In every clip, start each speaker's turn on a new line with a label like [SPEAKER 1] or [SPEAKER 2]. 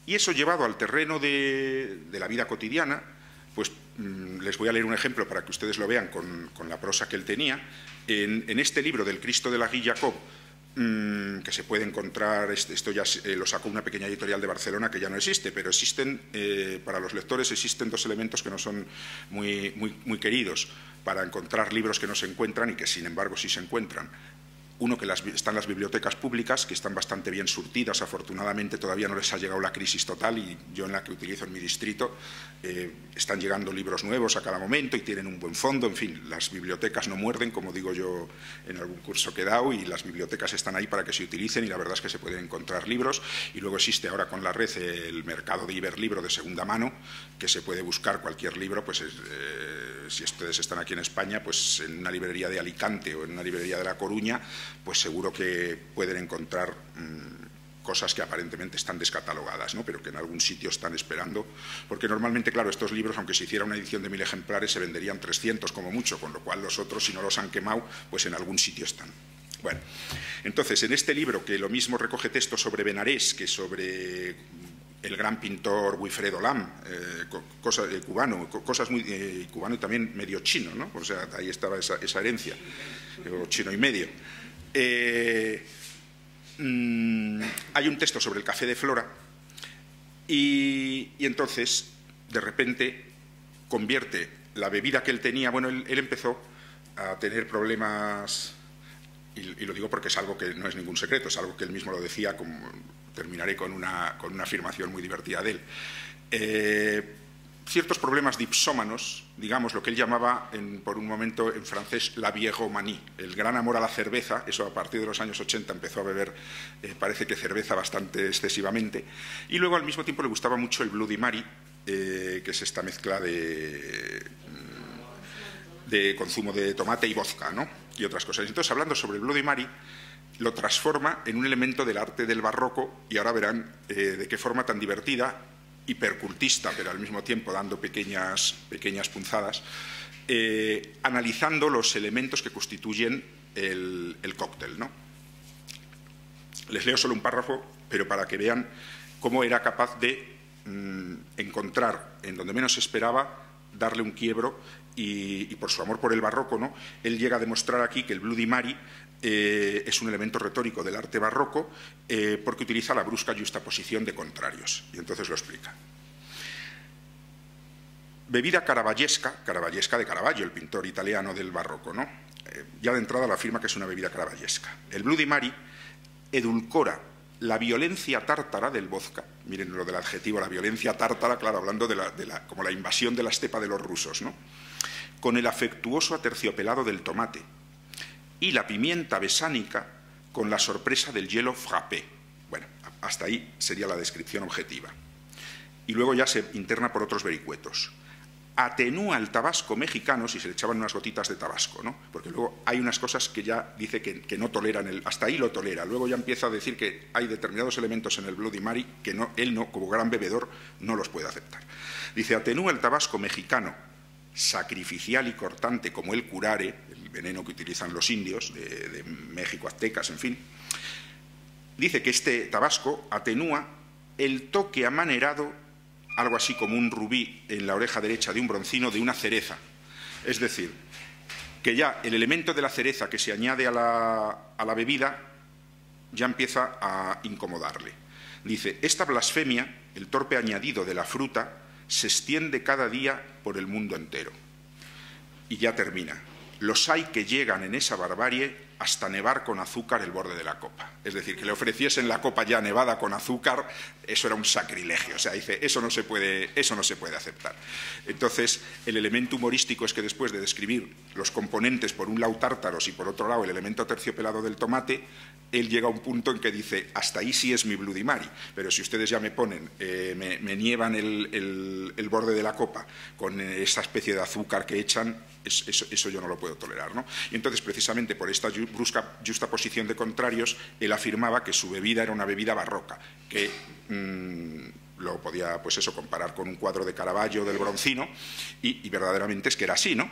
[SPEAKER 1] Y eso llevado al terreno de la vida cotidiana, pues les voy a leer un ejemplo para que ustedes lo vean con la prosa que él tenía. En este libro del Cristo de la Guy Jacob, que se puede encontrar, esto ya lo sacó una pequeña editorial de Barcelona que ya no existe, pero existen, para los lectores existen dos elementos que no son muy queridos para encontrar libros que no se encuentran y que sin embargo sí se encuentran. Uno, que están las bibliotecas públicas, que están bastante bien surtidas, afortunadamente todavía no les ha llegado la crisis total, y yo en la que utilizo en mi distrito están llegando libros nuevos a cada momento y tienen un buen fondo. En fin, las bibliotecas no muerden, como digo yo en algún curso que he dado, y las bibliotecas están ahí para que se utilicen, y la verdad es que se pueden encontrar libros. Y luego existe ahora con la red el mercado de Iberlibro de segunda mano, que se puede buscar cualquier libro, pues si ustedes están aquí en España, pues en una librería de Alicante o en una librería de La Coruña, pues seguro que pueden encontrar cosas que aparentemente están descatalogadas, ¿no? Pero que en algún sitio están esperando, porque normalmente, claro, estos libros, aunque se hiciera una edición de 1000 ejemplares, se venderían 300 como mucho, con lo cual los otros, si no los han quemado, pues en algún sitio están. Bueno, entonces, en este libro, que lo mismo recoge textos sobre Benarés que sobre el gran pintor Wilfredo Lam, cubano, cosas muy cubano y también medio chino, ¿no? O sea, ahí estaba esa herencia, o chino y medio. Hay un texto sobre el café de Flora y entonces, de repente, convierte la bebida que él tenía. Bueno, él empezó a tener problemas, y lo digo porque es algo que no es ningún secreto, es algo que él mismo lo decía, terminaré con una afirmación muy divertida de él. Ciertos problemas dipsómanos, digamos, lo que él llamaba por un momento en francés la viejomanía, el gran amor a la cerveza. Eso a partir de los años 80 empezó a beber, parece que cerveza bastante excesivamente, y luego al mismo tiempo le gustaba mucho el Bloody Mary, que es esta mezcla de consumo de tomate y vodka, ¿no? Y otras cosas. Entonces, hablando sobre el Bloody Mary, lo transforma en un elemento del arte del barroco, y ahora verán de qué forma tan divertida, hipercultista, pero al mismo tiempo dando pequeñas punzadas, analizando los elementos que constituyen el cóctel, ¿no? Les leo solo un párrafo, pero para que vean cómo era capaz de encontrar en donde menos esperaba, darle un quiebro, y por su amor por el barroco, ¿no? Él llega a demostrar aquí que el Bloody Mary es un elemento retórico del arte barroco, porque utiliza la brusca yuxtaposición de contrarios, y entonces lo explica. Bebida caravallesca de Caravaggio, el pintor italiano del barroco, ¿no? Ya de entrada lo afirma que es una bebida caravallesca. El Bloody Mary edulcora la violencia tártara del vodka. Miren lo del adjetivo, la violencia tártara, claro, hablando como la invasión de la estepa de los rusos, ¿no? Con el afectuoso aterciopelado del tomate, y la pimienta besánica con la sorpresa del hielo frappé. Bueno, hasta ahí sería la descripción objetiva. Y luego ya se interna por otros vericuetos. Atenúa el tabasco mexicano, si se le echaban unas gotitas de tabasco, ¿no? Porque luego hay unas cosas que ya dice que no toleran, hasta ahí lo tolera. Luego ya empieza a decir que hay determinados elementos en el Bloody Mary que él no, como gran bebedor, no los puede aceptar. Dice, atenúa el tabasco mexicano, sacrificial y cortante como el curare, el veneno que utilizan los indios de México, aztecas, en fin. Dice que este tabasco atenúa el toque amanerado, algo así como un rubí en la oreja derecha de un broncino de una cereza. Es decir, que ya el elemento de la cereza que se añade a la bebida ya empieza a incomodarle. Dice, esta blasfemia, el torpe añadido de la fruta, se extiende cada día por el mundo entero. Y ya termina. Los hay que llegan en esa barbarie hasta nevar con azúcar el borde de la copa. Es decir, que le ofreciesen la copa ya nevada con azúcar, eso era un sacrilegio. O sea, dice, eso no se puede aceptar. Entonces, el elemento humorístico es que después de describir los componentes, por un lado tártaros y por otro lado el elemento terciopelado del tomate, él llega a un punto en que dice, hasta ahí sí es mi Bloody Mary, pero si ustedes ya me ponen, me nievan el borde de la copa con esa especie de azúcar que echan, eso yo no lo puedo tolerar, ¿no? Y entonces, precisamente por esta brusca justaposición de contrarios, él afirmaba que su bebida era una bebida barroca, que lo podía, pues eso, comparar con un cuadro de Caravaggio del Bronzino, y verdaderamente es que era así, ¿no?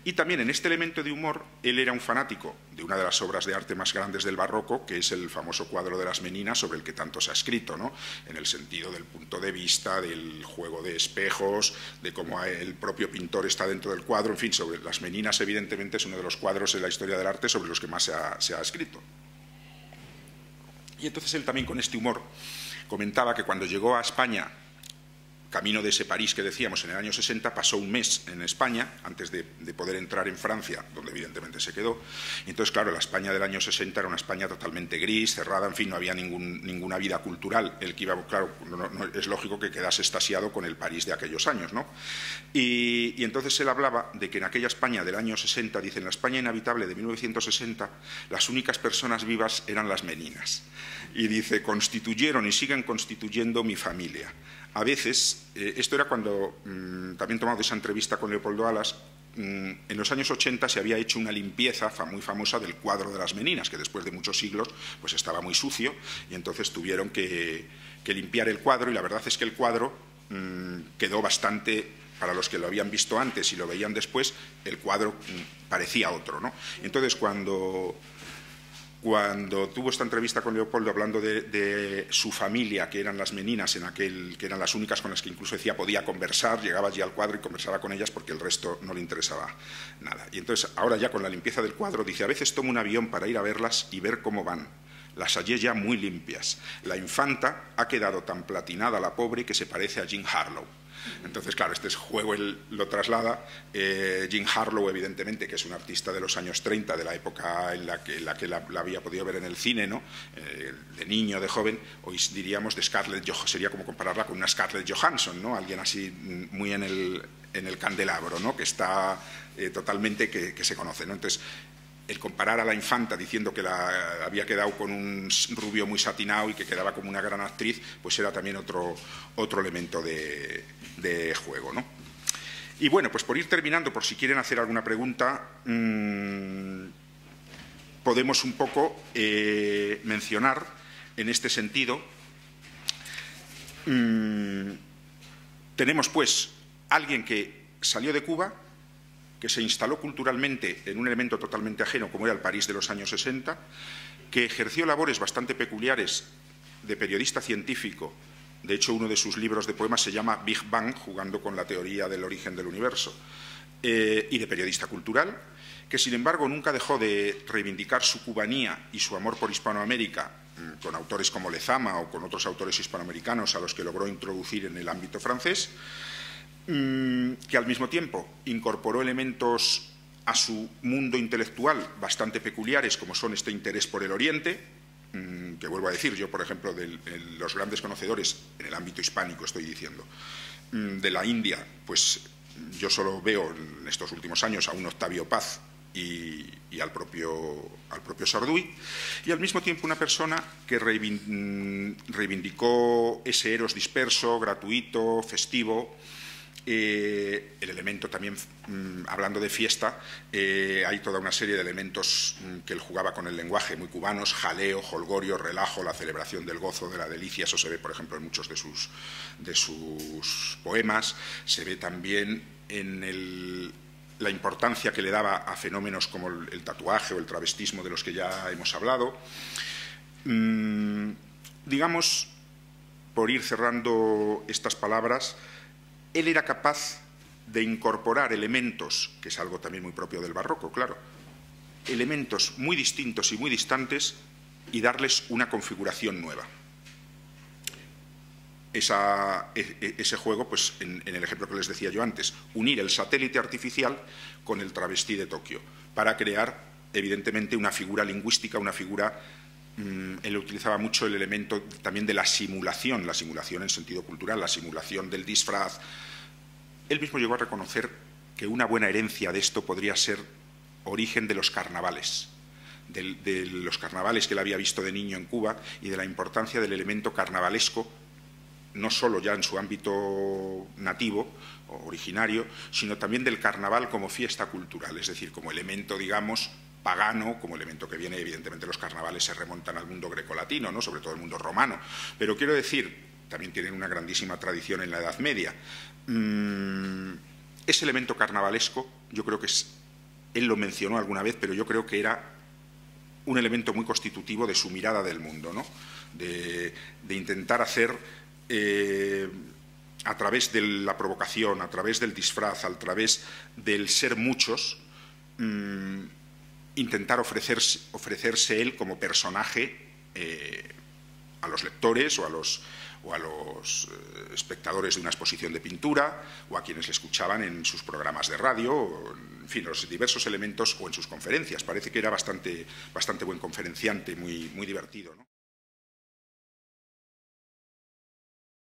[SPEAKER 1] Y también en este elemento de humor, él era un fanático de una de las obras de arte más grandes del barroco, que es el famoso cuadro de las Meninas, sobre el que tanto se ha escrito, ¿no? En el sentido del punto de vista, del juego de espejos, de cómo el propio pintor está dentro del cuadro, en fin, sobre las Meninas, evidentemente, es uno de los cuadros en la historia del arte sobre los que más se ha escrito. Y entonces él también, con este humor, comentaba que cuando llegó a España, camino de ese París que decíamos en el año 60, pasó un mes en España antes de poder entrar en Francia, donde evidentemente se quedó. Y entonces, claro, la España del año 60 era una España totalmente gris, cerrada, en fin, no había ninguna vida cultural. El que iba, claro, es lógico que quedase extasiado con el París de aquellos años, ¿no? Y entonces él hablaba de que en aquella España del año 60, dice, en la España inhabitable de 1960, las únicas personas vivas eran las Meninas. Y dice, constituyeron y siguen constituyendo mi familia. A veces, esto era cuando, también tomado de esa entrevista con Leopoldo Alas, en los años 80 se había hecho una limpieza muy famosa del cuadro de las Meninas, que después de muchos siglos pues estaba muy sucio, y entonces tuvieron que limpiar el cuadro, y la verdad es que el cuadro quedó bastante, para los que lo habían visto antes y lo veían después, el cuadro parecía otro, ¿no? Entonces, cuando tuvo esta entrevista con Leopoldo hablando de su familia, que eran las Meninas, que eran las únicas con las que incluso decía podía conversar, llegaba allí al cuadro y conversaba con ellas porque el resto no le interesaba nada. Y entonces, ahora ya con la limpieza del cuadro, dice, a veces tomo un avión para ir a verlas y ver cómo van. Las hallé ya muy limpias. La infanta ha quedado tan platinada, la pobre, que se parece a Jean Harlow. Entonces, claro, este juego él lo traslada. Jean Harlow, evidentemente, que es un artista de los años 30, de la época en la que la había podido ver en el cine, ¿no? De niño, de joven, hoy diríamos de Scarlett Johansson, sería como compararla con una Scarlett Johansson, ¿no? Alguien así muy en el candelabro, ¿no? Que está totalmente, que se conoce, ¿no? Entonces, el comparar a la infanta diciendo que había quedado con un rubio muy satinado y que quedaba como una gran actriz, pues era también otro elemento de juego, ¿no? Y bueno, pues por ir terminando, por si quieren hacer alguna pregunta, podemos un poco mencionar en este sentido. Tenemos pues alguien que salió de Cuba, que se instaló culturalmente en un elemento totalmente ajeno, como era el París de los años 60, que ejerció labores bastante peculiares de periodista científico. De hecho, uno de sus libros de poemas se llama Big Bang, jugando con la teoría del origen del universo, y de periodista cultural, que sin embargo nunca dejó de reivindicar su cubanía y su amor por Hispanoamérica, con autores como Lezama o con otros autores hispanoamericanos a los que logró introducir en el ámbito francés, que al mismo tiempo incorporó elementos a su mundo intelectual bastante peculiares, como son este interés por el Oriente, que vuelvo a decir, yo por ejemplo, de los grandes conocedores en el ámbito hispánico estoy diciendo, de la India, pues yo solo veo en estos últimos años a un Octavio Paz y al propio Sarduy, y al mismo tiempo una persona que reivindicó ese eros disperso, gratuito, festivo. El elemento también, hablando de fiesta, hay toda una serie de elementos que él jugaba con el lenguaje, muy cubanos: jaleo, jolgorio, relajo, la celebración del gozo, de la delicia. Eso se ve, por ejemplo, en muchos de sus poemas. Se ve también en la importancia que le daba a fenómenos como el tatuaje o el travestismo, de los que ya hemos hablado. Digamos, por ir cerrando estas palabras, él era capaz de incorporar elementos, que es algo también muy propio del barroco, claro, elementos muy distintos y muy distantes, y darles una configuración nueva. Ese juego, pues en el ejemplo que les decía yo antes, unir el satélite artificial con el travestí de Tokio, para crear, evidentemente, una figura lingüística, una figura. Él utilizaba mucho el elemento también de la simulación en sentido cultural, la simulación del disfraz. Él mismo llegó a reconocer que una buena herencia de esto podría ser origen de los carnavales, de los carnavales que él había visto de niño en Cuba, y de la importancia del elemento carnavalesco, no solo ya en su ámbito nativo o originario, sino también del carnaval como fiesta cultural, es decir, como elemento, digamos, pagano, como elemento que viene, evidentemente los carnavales se remontan al mundo grecolatino, ¿no? Sobre todo el mundo romano, pero quiero decir, también tienen una grandísima tradición en la Edad Media. Ese elemento carnavalesco, yo creo que él lo mencionó alguna vez, pero yo creo que era un elemento muy constitutivo de su mirada del mundo, ¿no? de intentar hacer, a través de la provocación, a través del disfraz, a través del ser muchos, intentar ofrecerse él como personaje a los lectores o a los espectadores de una exposición de pintura o a quienes le escuchaban en sus programas de radio, o, en fin, los diversos elementos, o en sus conferencias. Parece que era bastante buen conferenciante, muy divertido, ¿no?